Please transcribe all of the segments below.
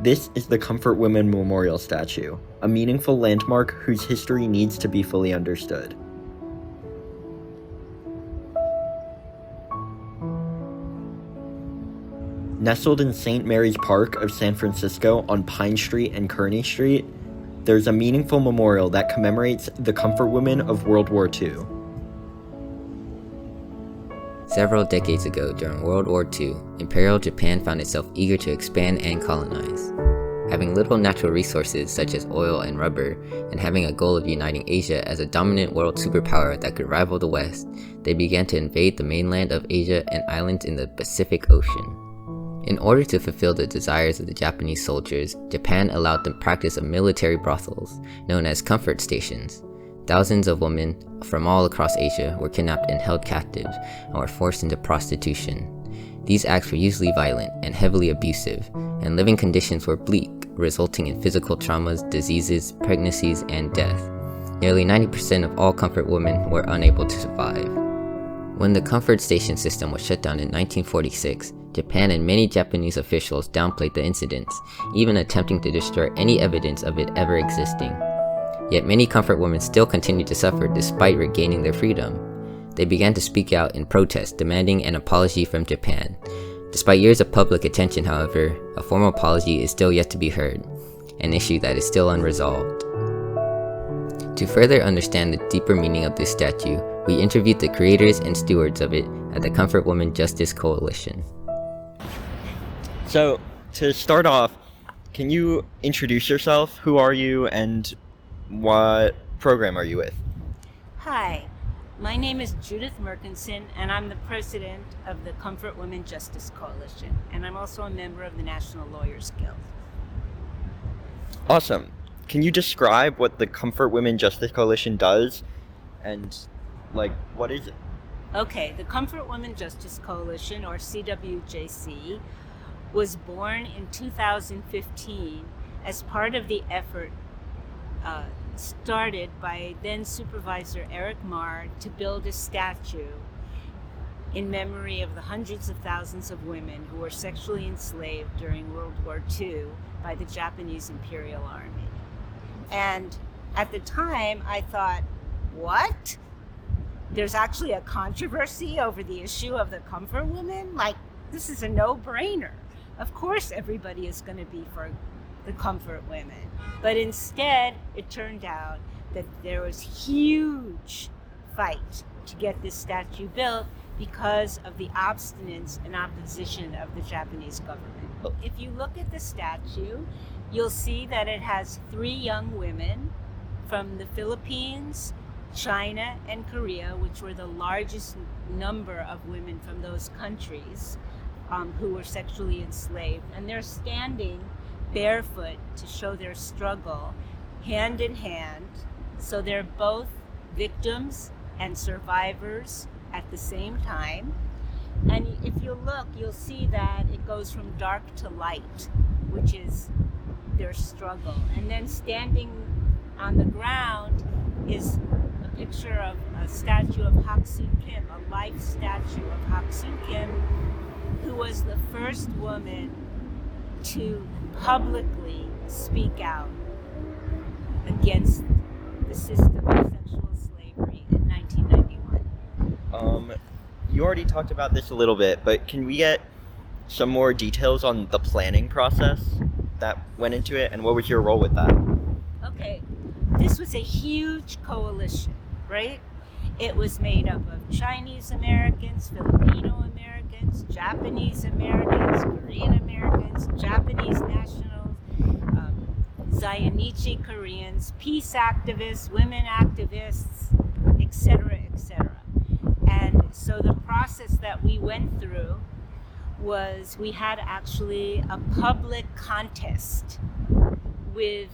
This is the Comfort Women Memorial Statue, a meaningful landmark whose history needs to be fully understood. Nestled in St. Mary's Park of San Francisco on Pine Street and Kearny Street, there's a meaningful memorial that commemorates the Comfort Women of World War II. Several decades ago, during World War II, Imperial Japan found itself eager to expand and colonize. Having little natural resources such as oil and rubber, and having a goal of uniting Asia as a dominant world superpower that could rival the West, they began to invade the mainland of Asia and islands in the Pacific Ocean. In order to fulfill the desires of the Japanese soldiers, Japan allowed the practice of military brothels, known as comfort stations. Thousands of women from all across Asia were kidnapped and held captive and were forced into prostitution. These acts were usually violent and heavily abusive, and living conditions were bleak, resulting in physical traumas, diseases, pregnancies, and death. Nearly 90% of all comfort women were unable to survive. When the comfort station system was shut down in 1946, Japan and many Japanese officials downplayed the incidents, even attempting to destroy any evidence of it ever existing. Yet many comfort women still continued to suffer despite regaining their freedom. They began to speak out in protest, demanding an apology from Japan. Despite years of public attention, however, a formal apology is still yet to be heard, an issue that is still unresolved. To further understand the deeper meaning of this statue, we interviewed the creators and stewards of it at the Comfort Women Justice Coalition. So, to start off, can you introduce yourself? Who are you and what program are you with? Hi, my name is Judith Mirkinson, and I'm the president of the Comfort Women Justice Coalition, and I'm also a member of the National Lawyers Guild. Awesome. Can you describe what the Comfort Women Justice Coalition does and, what is it? Okay, the Comfort Women Justice Coalition, or CWJC, was born in 2015 as part of the effort started by then Supervisor Eric Marr to build a statue in memory of the hundreds of thousands of women who were sexually enslaved during World War II by the Japanese Imperial Army. And at the time, I thought, what? There's actually a controversy over the issue of the comfort women? This is a no-brainer. Of course everybody is going to be for the comfort women. But instead, it turned out that there was huge fight to get this statue built because of the obstinance and opposition of the Japanese government. If you look at the statue, you'll see that it has 3 young women from the Philippines, China, and Korea, which were the largest number of women from those countries who were sexually enslaved. And they're standing barefoot to show their struggle, hand in hand. So they're both victims and survivors at the same time. And if you look, you'll see that it goes from dark to light, which is their struggle. And then standing on the ground is a picture of a statue of Hak Soon Kim, a life statue of Hak Soon Kim, who was the first woman to publicly speak out against the system of sexual slavery in 1991. You already talked about this a little bit, but can we get some more details on the planning process that went into it, and what was your role with that? Okay, this was a huge coalition, right? It was made up of Chinese Americans, Filipino Americans, Japanese Americans, Korean Americans, Japanese nationals, Zainichi Koreans, peace activists, women activists, etc., etc. And so the process that we went through was we had actually a public contest with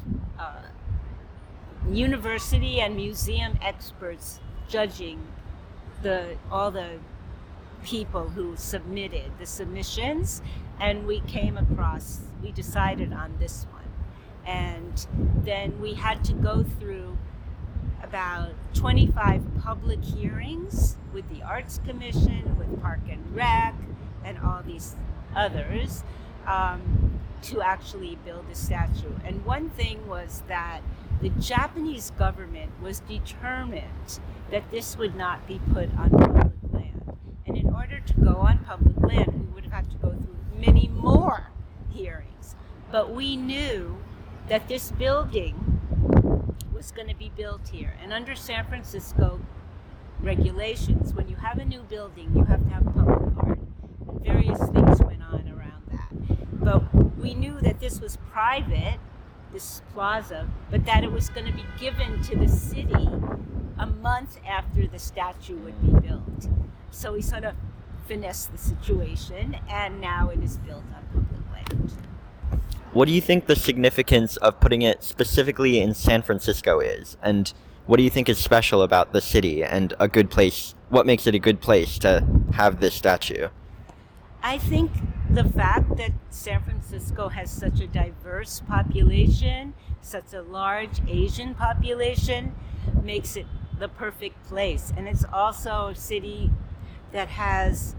university and museum experts judging all the people who submitted the submissions, and we decided on this one. And then we had to go through about 25 public hearings with the Arts Commission, with Park and Rec, and all these others. to actually build a statue. And one thing was that the Japanese government was determined that this would not be put on public land. And in order to go on public land, we would have had to go through many more hearings. But we knew that this building was going to be built here. And under San Francisco regulations, when you have a new building, you have to have public art. And various things went on around that. But we knew that this was private, this plaza, but that it was going to be given to the city a month after the statue would be built. So we sort of finessed the situation, and now it is built on public land. What do you think the significance of putting it specifically in San Francisco is? And what do you think is special about the city and a good place? What makes it a good place to have this statue? I think the fact that San Francisco has such a diverse population, such a large Asian population, makes it the perfect place. And it's also a city that has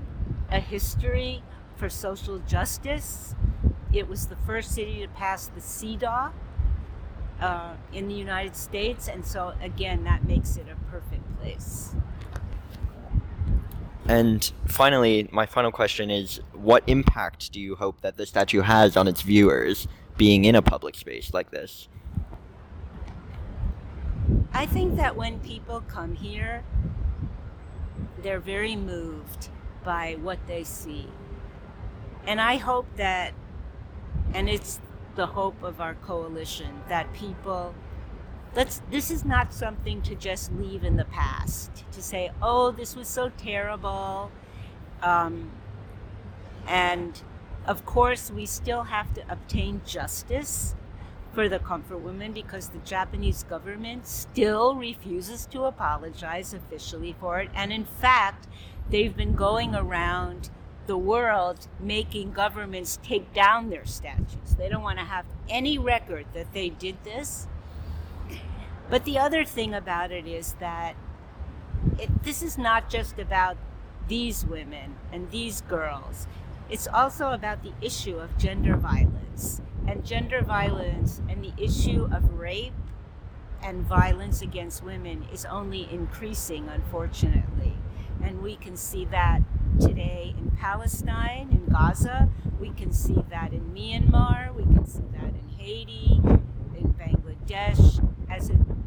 a history for social justice. It was the first city to pass the CEDAW in the United States, and so again, that makes it a perfect place. And finally, my final question is, what impact do you hope that the statue has on its viewers being in a public space like this? I think that when people come here, they're very moved by what they see. And I hope that, and it's the hope of our coalition, that people, this is not something to just leave in the past, to say, oh, this was so terrible. And of course, we still have to obtain justice for the Comfort Women because the Japanese government still refuses to apologize officially for it. And in fact, they've been going around the world making governments take down their statues. They don't want to have any record that they did this. But the other thing about it is that this is not just about these women and these girls. It's also about the issue of gender violence. And gender violence and the issue of rape and violence against women is only increasing, unfortunately. And we can see that today in Palestine, in Gaza. We can see that in Myanmar. We can see that in Haiti, in Bangladesh.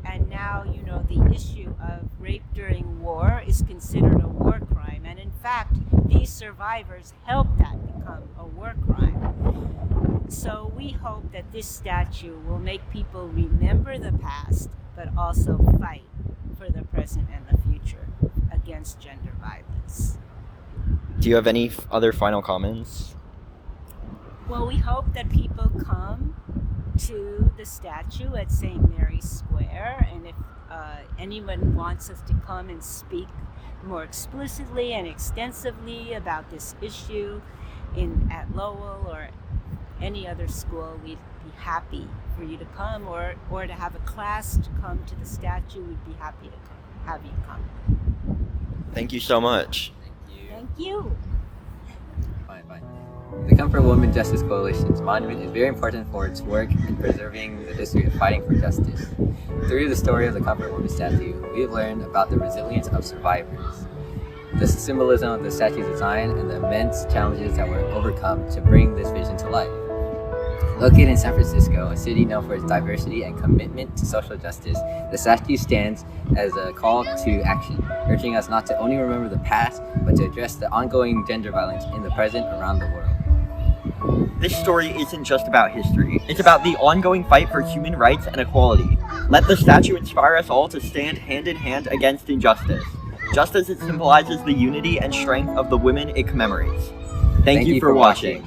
And now, the issue of rape during war is considered a war crime. And in fact, these survivors helped that become a war crime. So we hope that this statue will make people remember the past, but also fight for the present and the future against gender violence. Do you have any other final comments? Well, we hope that people come to the statue at St. Mary's Square, and if anyone wants us to come and speak more explicitly and extensively about this issue at Lowell or any other school, we'd be happy for you to come, or to have a class to come to the statue. We'd be happy to have you come. Thank you so much. Thank you. Fine. The Comfort Women Justice Coalition's monument is very important for its work in preserving the history of fighting for justice. Through the story of the Comfort Women statue, we have learned about the resilience of survivors, the symbolism of the statue's design, and the immense challenges that were overcome to bring this vision to life. Located in San Francisco, a city known for its diversity and commitment to social justice, the statue stands as a call to action, urging us not to only remember the past, but to address the ongoing gender violence in the present around the world. This story isn't just about history. It's about the ongoing fight for human rights and equality. Let the statue inspire us all to stand hand in hand against injustice, just as it symbolizes the unity and strength of the women it commemorates. Thank you for watching.